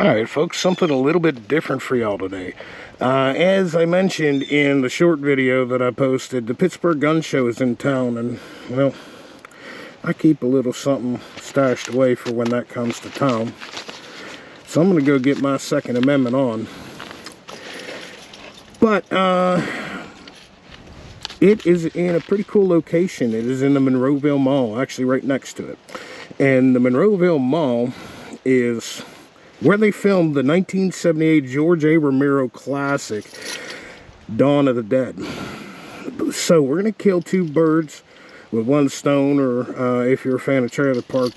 Alright folks, something a little bit different for y'all today. As I mentioned in the short video that I posted, the Pittsburgh Gunshow is in town, and well, I keep a little something stashed away for when that comes to town. So I'm going to go get my Second Amendment on. But it is in a pretty cool location. It is in the Monroeville Mall, actually right next to it. And the Monroeville Mall is where they filmed the 1978 George Ramero classic, Dawn of the Dead. So we're going to kill two birds with one stone, or if you're a fan of Trailer Park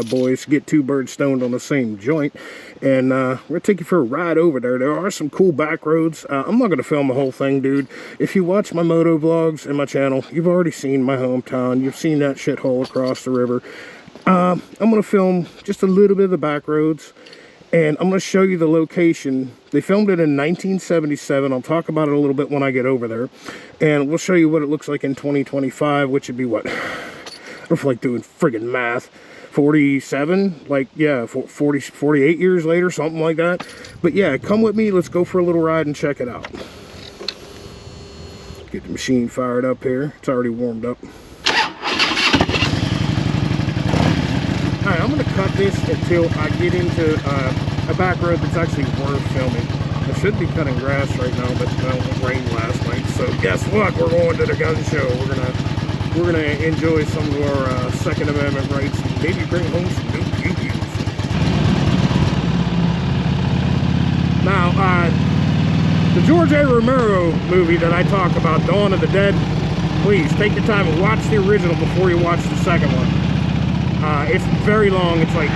Boys, get two birds stoned on the same joint. And we're going to take you for a ride over there. There are some cool back roads. I'm not going to film the whole thing, dude. If you watch my moto vlogs and my channel, you've already seen my hometown. You've seen that shithole across the river. I'm going to film just a little bit of the back roads. And I'm going to show you the location. They filmed it in 1977. I'll talk about it a little bit when I get over there. And we'll show you what it looks like in 2025, which would be what? I don't feel like doing friggin' math. 47? Like, yeah, 48 years later, something like that. But yeah, come with me. Let's go for a little ride and check it out. Get the machine fired up here. It's already warmed up. Alright, I'm going to cut this until I get into a back road that's actually worth filming. I should be cutting grass right now, but well, it rained last night. So guess what? We're going to the gun show. We're gonna enjoy some of our Second Amendment rights and maybe bring home some new pew-pews. Now, the George Ramero movie that I talk about, Dawn of the Dead, please take your time and watch the original before you watch the second one. It's very long. It's like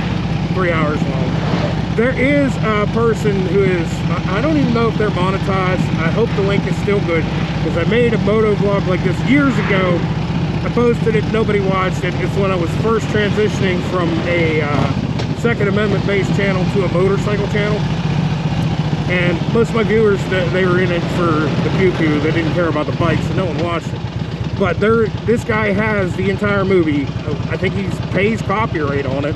3 hours long. There is a person who is, I don't even know if they're monetized. I hope the link is still good, because I made a moto vlog like this years ago. I posted it, nobody watched it. It's when I was first transitioning from a Second Amendment based channel to a motorcycle channel. And most of my viewers, they were in it for the pew-pew. They didn't care about the bikes, so no one watched it. But this guy has the entire movie. I think he pays copyright on it,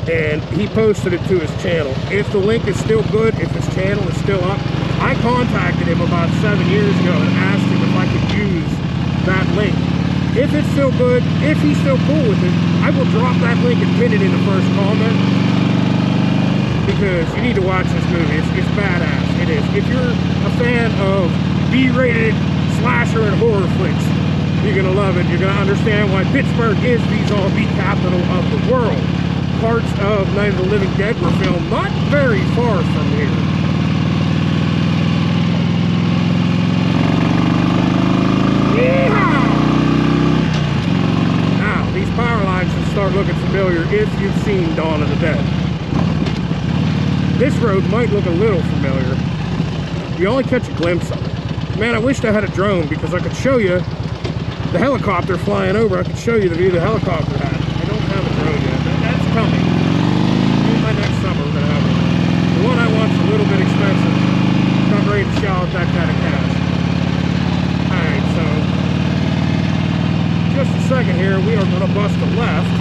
and he posted it to his channel. If the link is still good, if his channel is still up, I contacted him about 7 years ago and asked him if I could use that link. If it's still good, if he's still cool with it, I will drop that link and pin it in the first comment, because you need to watch this movie. It's badass. It is. If you're a fan of B-rated slasher and horror flicks, you're going to love it. You're going to understand why Pittsburgh is the zombie capital of the world. Parts of Night of the Living Dead were filmed not very far from here. Yeehaw! Now, these power lines should start looking familiar if you've seen Dawn of the Dead. This road might look a little familiar. You only catch a glimpse of it. Man, I wished I had a drone, because I could show you the helicopter flying over. I could show you the view the helicopter had. I don't have a drone yet. That's coming. Maybe by next summer we're going to have one. The one I want's a little bit expensive. Not ready to shell out that kind of cash. Alright, so just a second here, we are going to bust a left.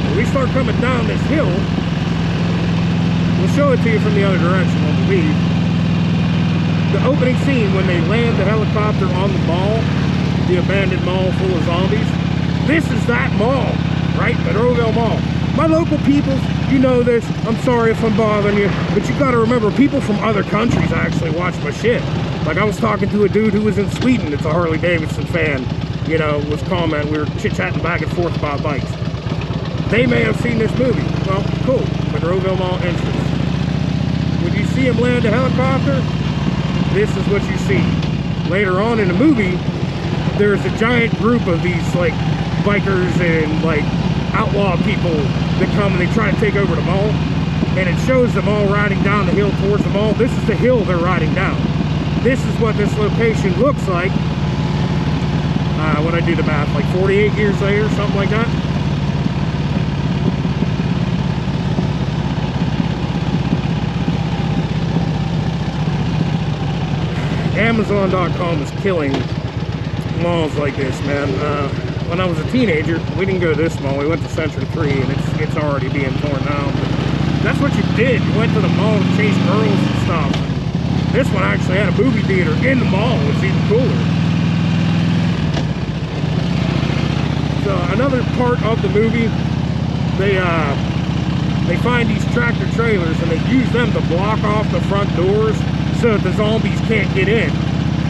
When we start coming down this hill, we'll show it to you from the other direction, I believe. The opening scene when they land the helicopter on the mall, the abandoned mall full of zombies. This is that mall, right? Monroeville Mall. My local people, you know this. I'm sorry if I'm bothering you, but you got to remember, people from other countries actually watch my shit. Like, I was talking to a dude who was in Sweden. It's a Harley Davidson fan. You know, was commenting. We were chit-chatting back and forth about bikes. They may have seen this movie. Well, cool. Monroeville Mall entrance. When you see him land a helicopter, this is what you see. Later on in the movie, there's a giant group of these like bikers and like outlaw people that come and they try to take over the mall, and it shows them all riding down the hill towards the mall. This is the hill they're riding down. This is what this location looks like when I do the math, like 48 years later, something like that. Amazon.com is killing malls like this, man. When I was a teenager, we didn't go to this mall. We went to Century 3, and it's already being torn down. That's what you did. You went to the mall to chase girls and stuff. This one actually had a movie theater in the mall. It's even cooler. So another part of the movie, they find these tractor trailers and they use them to block off the front doors so that the zombies can't get in.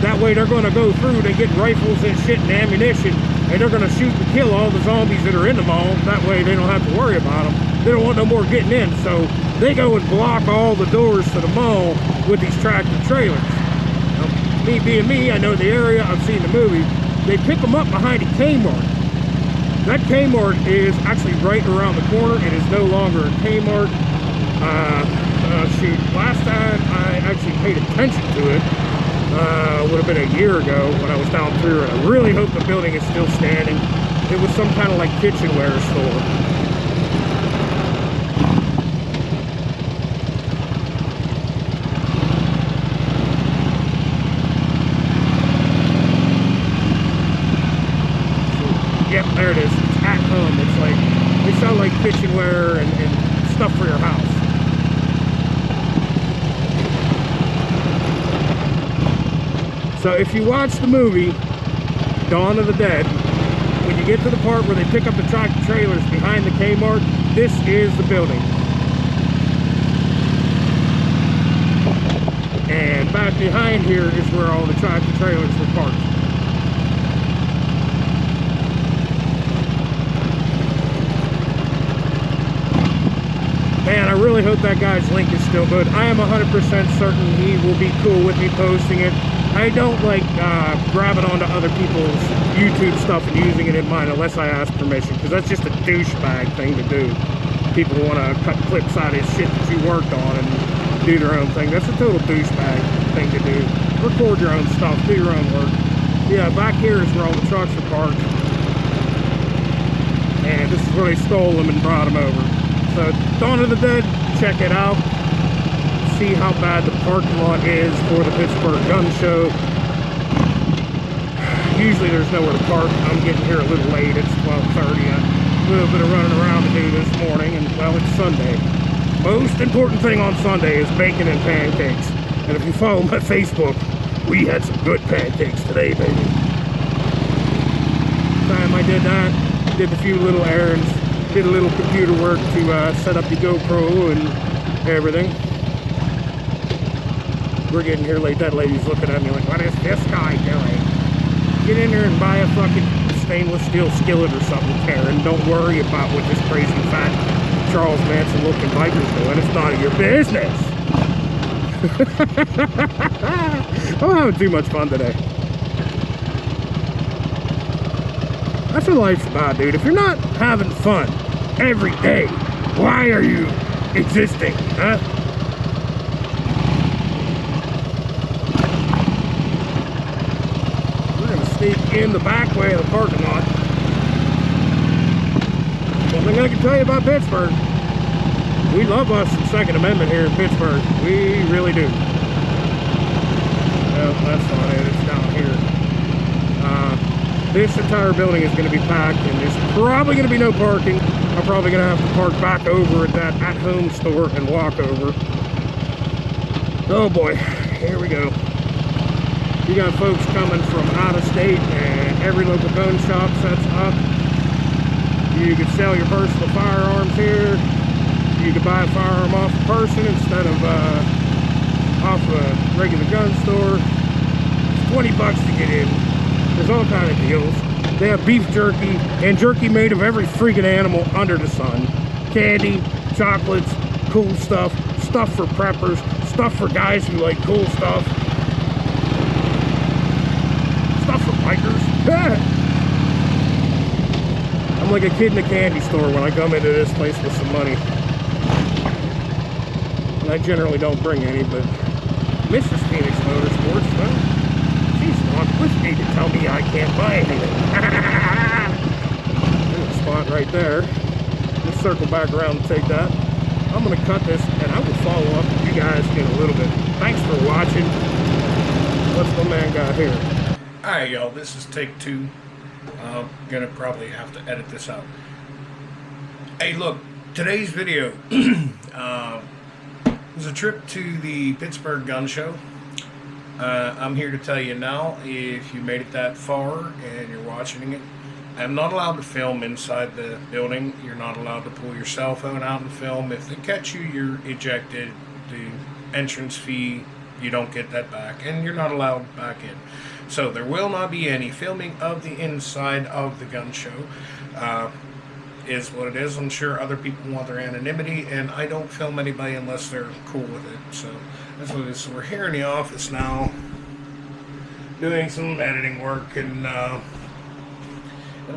That way they're going to go through, they get rifles and shit and ammunition, and they're going to shoot and kill all the zombies that are in the mall. That way they don't have to worry about them. They don't want no more getting in, so they go and block all the doors to the mall with these tractor trailers. Now, me being me, I know the area, I've seen the movie. They pick them up behind a Kmart. That Kmart is actually right around the corner. It is no longer a Kmart. Shoot, last time I actually paid attention to it, would have been a year ago when I was down through it. I really hope the building is still standing. It was some kind of like kitchenware store. Yep, there it is. It's at home. It's like, they sell like kitchenware and stuff for your house. So if you watch the movie, Dawn of the Dead, when you get to the part where they pick up the tractor trailers behind the Kmart, this is the building. And back behind here is where all the tractor trailers were parked. Man, I really hope that guy's link is still good. I am 100% certain he will be cool with me posting it. I don't like grabbing onto other people's YouTube stuff and using it in mine unless I ask permission, because that's just a douchebag thing to do. People want to cut clips out of shit that you worked on and do their own thing. That's a total douchebag thing to do. Record your own stuff, do your own work. Yeah, back here is where all the trucks are parked. And this is where they stole them and brought them over. So, Dawn of the Dead, check it out. See how bad the parking lot is for the Pittsburgh Gun Show. Usually there's nowhere to park. I'm getting here a little late. It's 12:30. A little bit of running around to do this morning, and well, it's Sunday. Most important thing on Sunday is bacon and pancakes. And if you follow my Facebook, we had some good pancakes today, baby. Time I did that, did a few little errands, did a little computer work to set up the GoPro and everything. We're getting here late. That lady's looking at me like, what is this guy doing? Get in there and buy a fucking stainless steel skillet or something, Karen. Don't worry about what this crazy fat Charles Manson looking biker's doing. It's none of your business. I'm having too much fun today. That's what life's about, dude. If you're not having fun every day, why are you existing, huh? In the back way of the parking lot. One thing I can tell you about Pittsburgh, we love us some Second Amendment here in Pittsburgh. We really do. Well, that's not it. It's down here. This entire building is going to be packed, and there's probably going to be no parking. I'm probably going to have to park back over at that at-home store and walk over. Oh boy, here we go. You got folks coming from out of state, and every local gun shop sets up. You can sell your personal firearms here. You can buy a firearm off a person instead of off a regular gun store. It's 20 bucks to get in. There's all kind of deals. They have beef jerky and jerky made of every freaking animal under the sun. Candy, chocolates, cool stuff, stuff for preppers, stuff for guys who like cool stuff. I'm like a kid in a candy store when I come into this place with some money. And I generally don't bring any, but Mrs. Phoenix Motorsports, well, she's not with me to tell me I can't buy anything. There's a spot right there. Let's circle back around and take that. I'm going to cut this, and I will follow up with you guys in a little bit. Thanks for watching. What's my man got here? Alright, y'all, this is take 2. I'm gonna probably have to edit this out. Hey, look, Today's video was a trip to the Pittsburgh Gunshow. I'm here to tell you now, if you made it that far and you're watching it, I'm not allowed to film inside the building. You're not allowed to pull your cell phone out and film. If they catch you, you're ejected. The entrance fee, you don't get that back, and you're not allowed back in. So there will not be any filming of the inside of the gun show. Is what it is. I'm sure other people want their anonymity, and I don't film anybody unless they're cool with it. So that's what it is. So we're here in the office now, doing some editing work, and I'm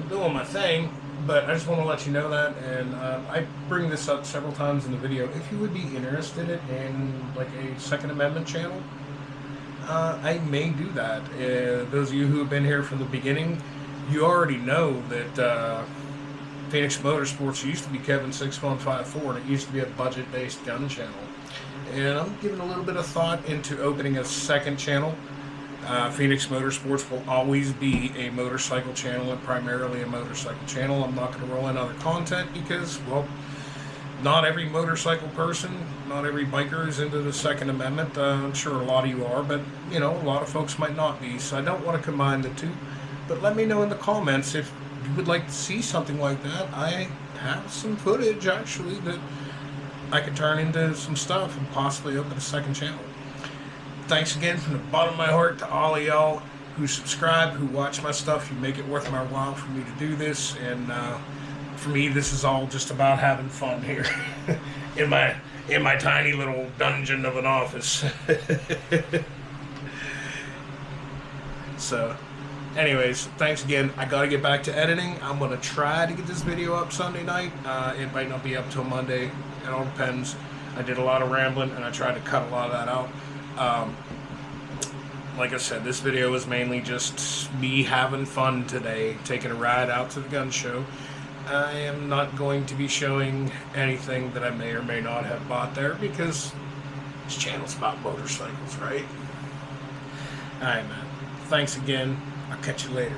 doing my thing. But I just want to let you know that, and I bring this up several times in the video. If you would be interested in like a Second Amendment channel, I may do that. Those of you who have been here from the beginning, you already know that Phoenix Motorsports used to be Kevin 6154, and it used to be a budget-based gun channel. And I'm giving a little bit of thought into opening a second channel. Phoenix Motorsports will always be a motorcycle channel and primarily a motorcycle channel. I'm not going to roll in other content because, well, not every motorcycle person, not every biker is into the Second Amendment. I'm sure a lot of you are, but, you know, a lot of folks might not be. So I don't want to combine the two. But let me know in the comments if you would like to see something like that. I have some footage, actually, that I could turn into some stuff and possibly open a second channel. Thanks again from the bottom of my heart to all of y'all who subscribe, who watch my stuff. You make it worth my while for me to do this, and for me, this is all just about having fun here in my tiny little dungeon of an office. So, anyways, thanks again. I gotta get back to editing. I'm gonna try to get this video up Sunday night. It might not be up till Monday. It all depends. I did a lot of rambling, and I tried to cut a lot of that out. Like I said, this video was mainly just me having fun today, taking a ride out to the gun show. I am not going to be showing anything that I may or may not have bought there because this channel's about motorcycles, right? Alright, man. Thanks again. I'll catch you later.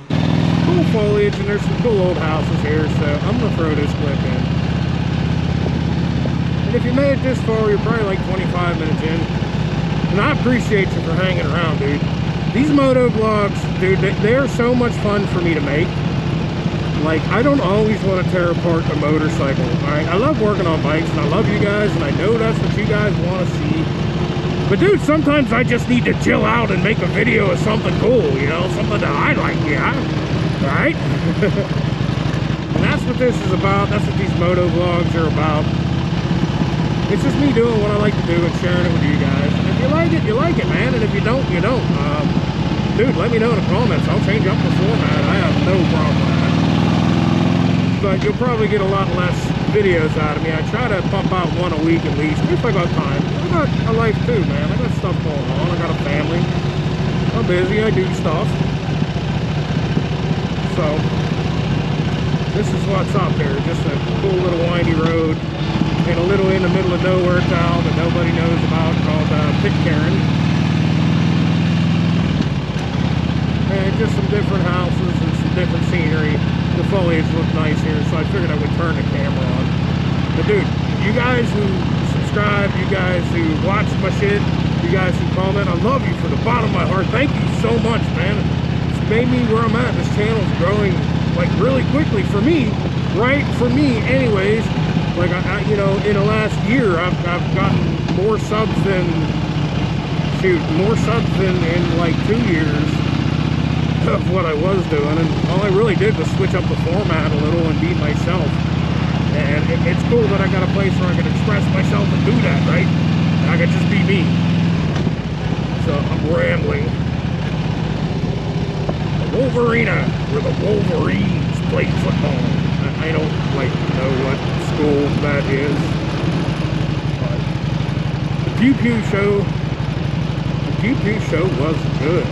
Cool foliage, and there's some cool old houses here, so I'm going to throw this clip in. And if you made it this far, you're probably like 25 minutes in. And I appreciate you for hanging around, dude. These moto vlogs, dude, they are so much fun for me to make. Like, I don't always want to tear apart a motorcycle, alright? I love working on bikes, and I love you guys, and I know that's what you guys want to see. But dude, sometimes I just need to chill out and make a video of something cool, you know? Something that I like, yeah? Alright? And that's what this is about. That's what these moto vlogs are about. It's just me doing what I like to do and sharing it with you guys. And if you like it, man. And if you don't, you don't. Dude, let me know in the comments. I'll change up the format. I have no problem with that. But you'll probably get a lot less videos out of me. I try to pump out one a week at least, if I got time. I got a life too, man. I got stuff going on. I got a family. I'm busy. I do stuff. So, this is what's up here. Just a cool little windy road. And a little in the middle of nowhere town that nobody knows about called Pittsburgh. And just some different houses and some different scenery. The foliage looked nice here, so I figured I would turn the camera on. But dude, you guys who subscribe, you guys who watch my shit, you guys who comment, I love you from the bottom of my heart. Thank you so much, man. It's made me where I'm at. This channel's growing like really quickly for me, right? For me, anyways. Like, you know, in the last year, I've gotten more subs than, more subs than in like 2 years of what I was doing. And all I really did was switch up the format a little and be myself. And it's cool that I got a place where I can express myself and do that, right? I can just be me. So I'm rambling. The Wolverina, where the Wolverines play football. I don't like know what school that is. But the Pew Pew Show was good.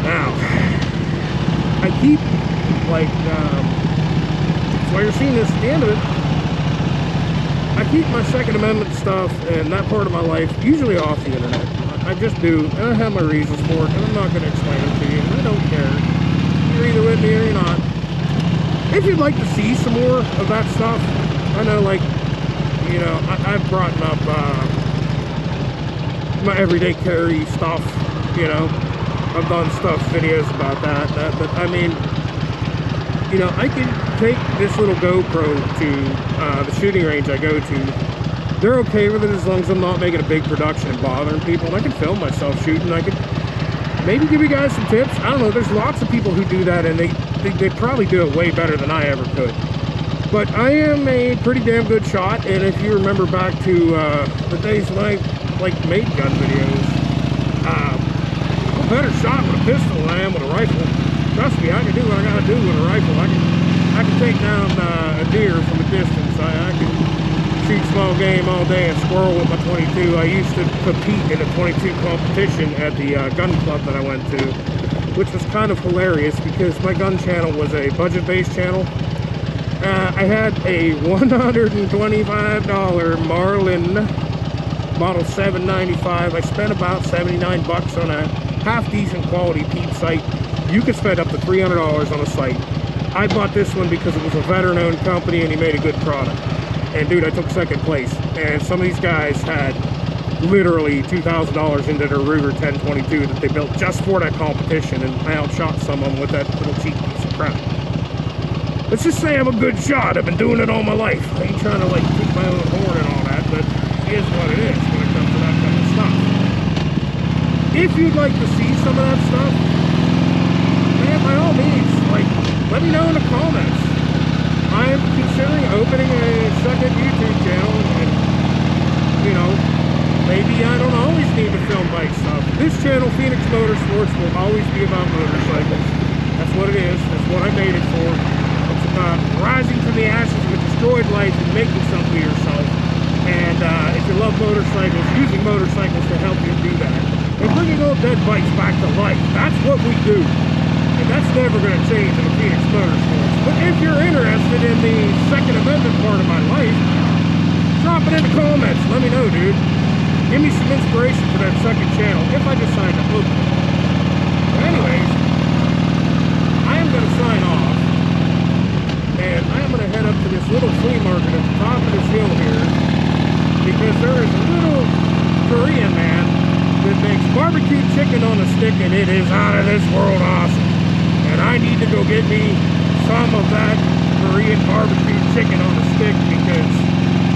Now, I keep like so you're seeing this at the end of it. I keep my Second Amendment stuff and that part of my life usually off the internet. I just do, and I have my reasons for it, and I'm not going to explain them to you. I don't care. You're either with me or you're not. if you'd like to see some more of that stuff, I know, like, you know, I've brought up my everyday carry stuff, you know. I've done videos about that, but I mean, you know, I can take this little GoPro to the shooting range I go to. They're okay with it as long as I'm not making a big production and bothering people, and I can film myself shooting. I could maybe give you guys some tips. I don't know, there's lots of people who do that, and they probably do it way better than I ever could. But I am a pretty damn good shot, and if you remember back to the days when I like made gun videos, I'm a better shot with a pistol than I am with a rifle. Trust me, I can do what I gotta do with a rifle. I can take down a deer from a distance. I can shoot small game all day and squirrel with my 22. I used to compete in a 22 competition at the gun club that I went to, which was kind of hilarious because my gun channel was a budget-based channel. I had a $125 Marlin model 795. I spent about 79 bucks on a half-decent quality peep sight. You could spend up to $300 on a sight. I bought this one because it was a veteran-owned company and he made a good product. And dude, I took second place. And some of these guys had literally $2,000 into their Ruger 1022 that they built just for that competition, and I outshot some of them with that little cheap piece of crap. Let's just say I'm a good shot. I've been doing it all my life. I ain't trying to like toot my own horn and all that, but it is what it is when it comes to that kind of stuff. If you'd like to see some of that stuff, man, by all means, like, let me know in the comments. I'm considering opening a second YouTube channel, and, you know, maybe I don't always need to film bike stuff. This channel, Phoenix Motorsports, will always be about motorcycles. That's what it is. That's what I made it for. It's about rising from the ashes of a destroyed life and making something of yourself. And if you love motorcycles, using motorcycles to help you do that. And bringing old dead bikes back to life. That's what we do. And that's never going to change in Phoenix Motorsports. But if you're interested in the Second Amendment part of my life, drop it in the comments. Let me know, dude. Give me some inspiration for that second channel if I decide to open it. But anyways, I am going to sign off. And I am going to head up to this little flea market at the top of this hill here. Because there is a little Korean man that makes barbecue chicken on a stick, and it is out of this world awesome. And I need to go get me some of that Korean barbecue chicken on a stick because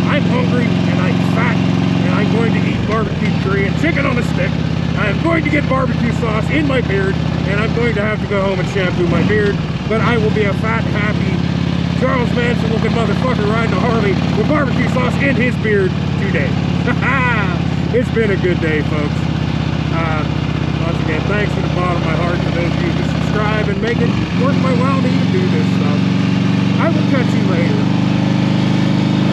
I'm hungry and I'm fat and I'm going to eat barbecue Korean chicken on a stick. I am going to get barbecue sauce in my beard, and I'm going to have to go home and shampoo my beard, but I will be a fat, happy Charles Manson looking motherfucker riding a Harley with barbecue sauce in his beard today. It's been a good day, folks. Once again, thanks from the bottom of my heart to those of you who subscribe and make it worth my while to even do this stuff. I will catch you later.